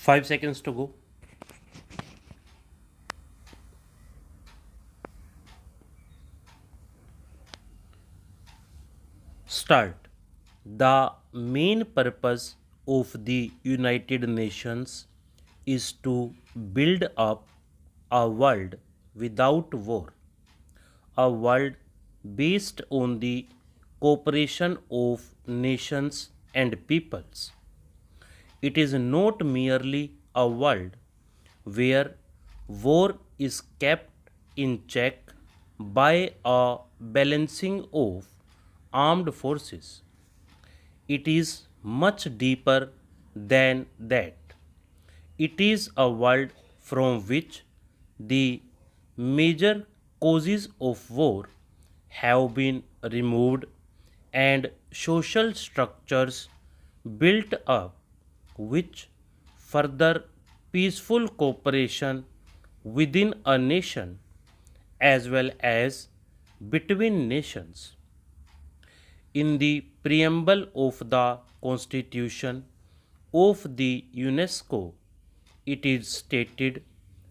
5 seconds to go. Start. The main purpose of the United Nations is to build up a world without war, a world based on the cooperation of nations and peoples. It is not merely a world where war is kept in check by a balancing of armed forces. It is much deeper than that. It is a world from which the major causes of war have been removed and social structures built up which further peaceful cooperation within a nation as well as between nations. In the preamble of the Constitution of the UNESCO, it is stated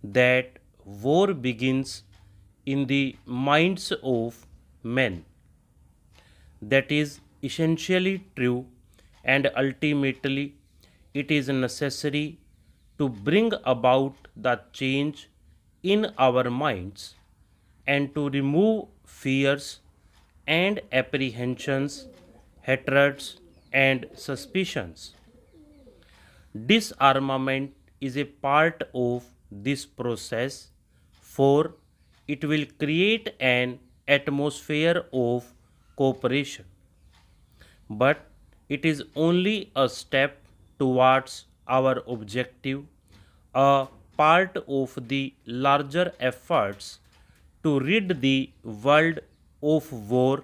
that war begins in the minds of men. That is essentially true, and ultimately, it is necessary to bring about the change in our minds and to remove fears and apprehensions, hatreds, and suspicions. Disarmament is a part of this process, for it will create an atmosphere of cooperation. But it is only a step towards our objective, a part of the larger efforts to rid the world of war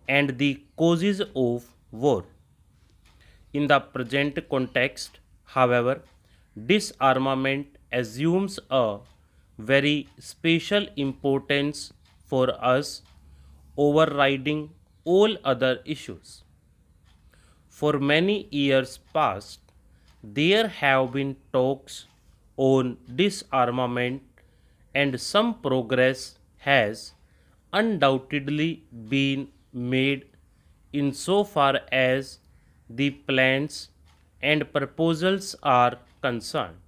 and the causes of war. In the present context, however, disarmament assumes a very special importance for us, overriding all other issues. For many years past, there have been talks on disarmament, and some progress has undoubtedly been made insofar as the plans and proposals are concerned.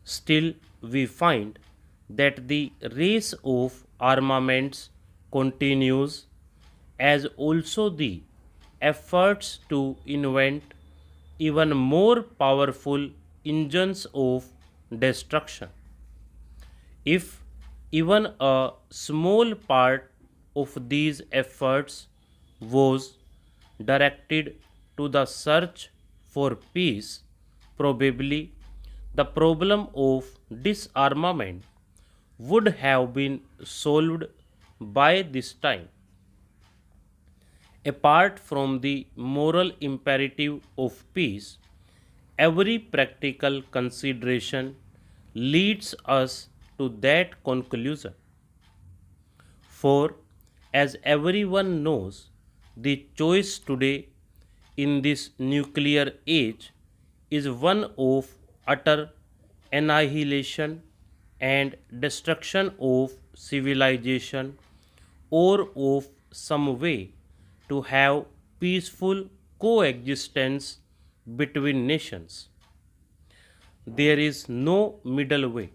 Still, we find that the race of armaments continues, as also the efforts to invent even more powerful engines of destruction. If even a small part of these efforts was directed to the search for peace, probably the problem of disarmament would have been solved by this time. Apart from the moral imperative of peace, every practical consideration leads us to that conclusion. For, as everyone knows, the choice today in this nuclear age is one of utter annihilation and destruction of civilization, or of some way to have peaceful coexistence between nations. There is no middle way.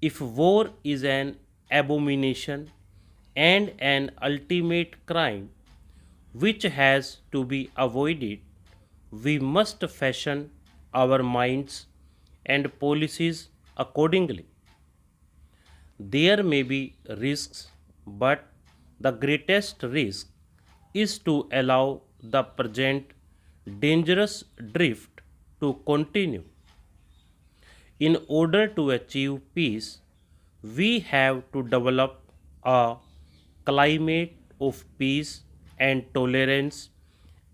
If war is an abomination and an ultimate crime which has to be avoided, we must fashion our minds and policies accordingly. There may be risks, but the greatest risk is to allow the present dangerous drift to continue. In order to achieve peace, we have to develop a climate of peace and tolerance,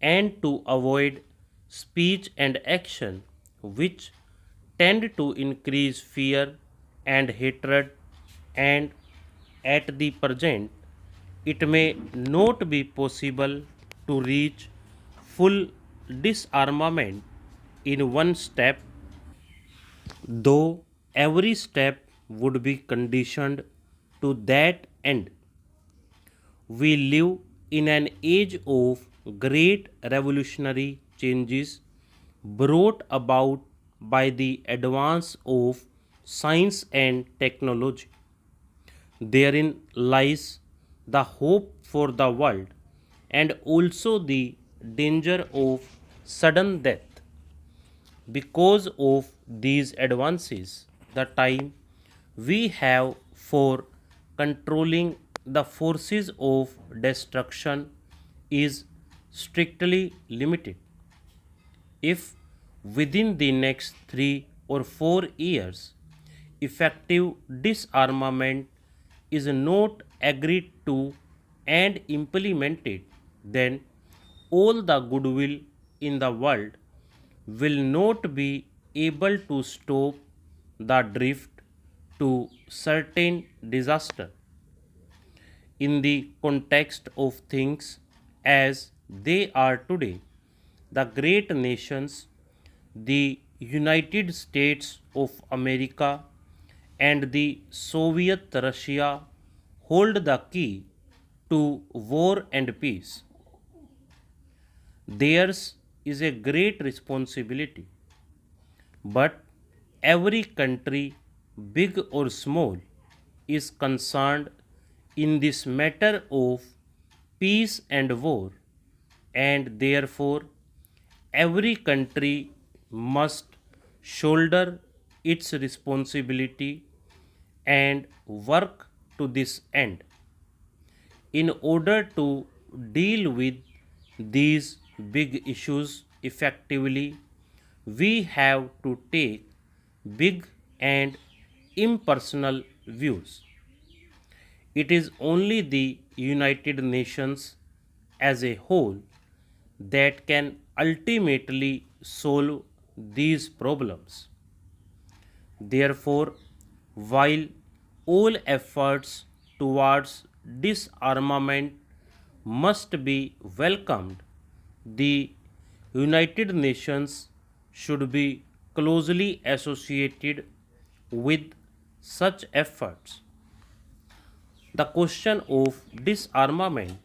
and to avoid speech and action which tend to increase fear and hatred. And at the present, it may not be possible to reach full disarmament in one step, though every step would be conditioned to that end. We live in an age of great revolutionary changes brought about by the advance of science and technology. Therein lies the hope for the world and also the danger of sudden death. Because of these advances, the time we have for controlling the forces of destruction is strictly limited. If within the next 3 or 4 years effective disarmament is not agreed to and implemented, then all the goodwill in the world will not be able to stop the drift to certain disaster. In the context of things as they are today, the great nations, the United States of America and the Soviet Russia, hold the key to war and peace. Theirs is a great responsibility, but every country, big or small, is concerned in this matter of peace and war, and therefore every country must shoulder its responsibility and work to this end. In order to deal with these big issues effectively, we have to take big and impersonal views. It is only the United Nations as a whole that can ultimately solve these problems. Therefore, while all efforts towards disarmament must be welcomed, the United Nations should be closely associated with such efforts. The question of disarmament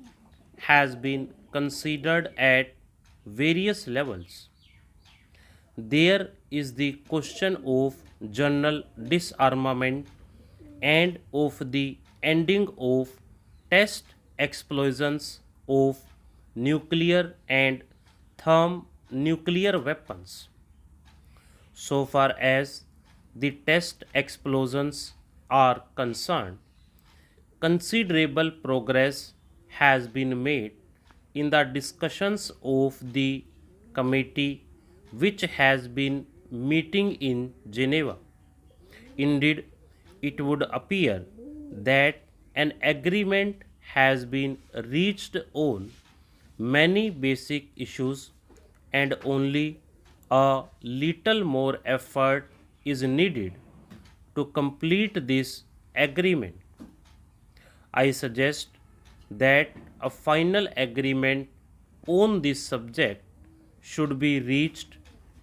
has been considered at various levels. There is the question of general disarmament and of the ending of test explosions of nuclear and thermonuclear weapons. So far as the test explosions are concerned, considerable progress has been made in the discussions of the committee which has been meeting in Geneva. Indeed, it would appear that an agreement has been reached on many basic issues and only a little more effort is needed to complete this agreement. I suggest that a final agreement on this subject should be reached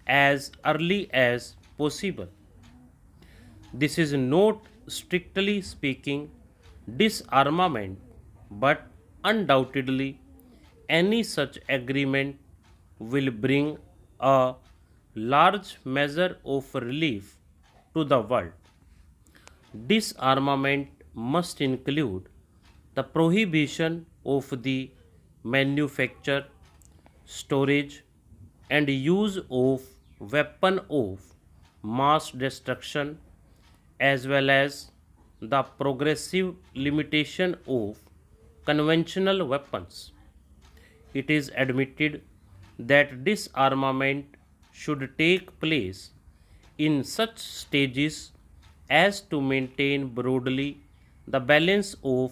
as early as possible. This is not strictly speaking disarmament, but undoubtedly any such agreement will bring a large measure of relief to the world. Disarmament must include the prohibition of the manufacture, storage, and use of weapon of mass destruction as well as the progressive limitation of conventional weapons. It is admitted that disarmament should take place in such stages as to maintain broadly the balance of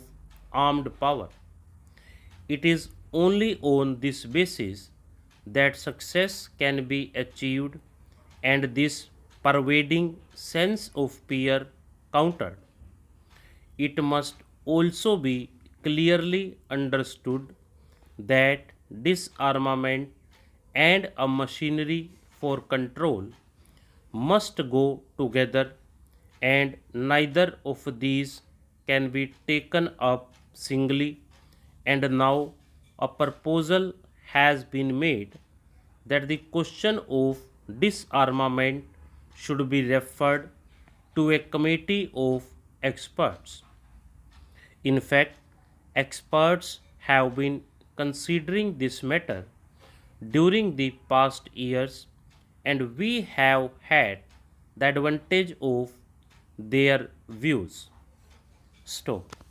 armed power. It is only on this basis that success can be achieved and this pervading sense of fear countered. It must also be clearly understood that disarmament and a machinery for control must go together, and neither of these can be taken up singly. And now a proposal has been made that the question of disarmament should be referred to a committee of experts. In fact, experts have been considering this matter during the past years, and we have had the advantage of their views. Stop.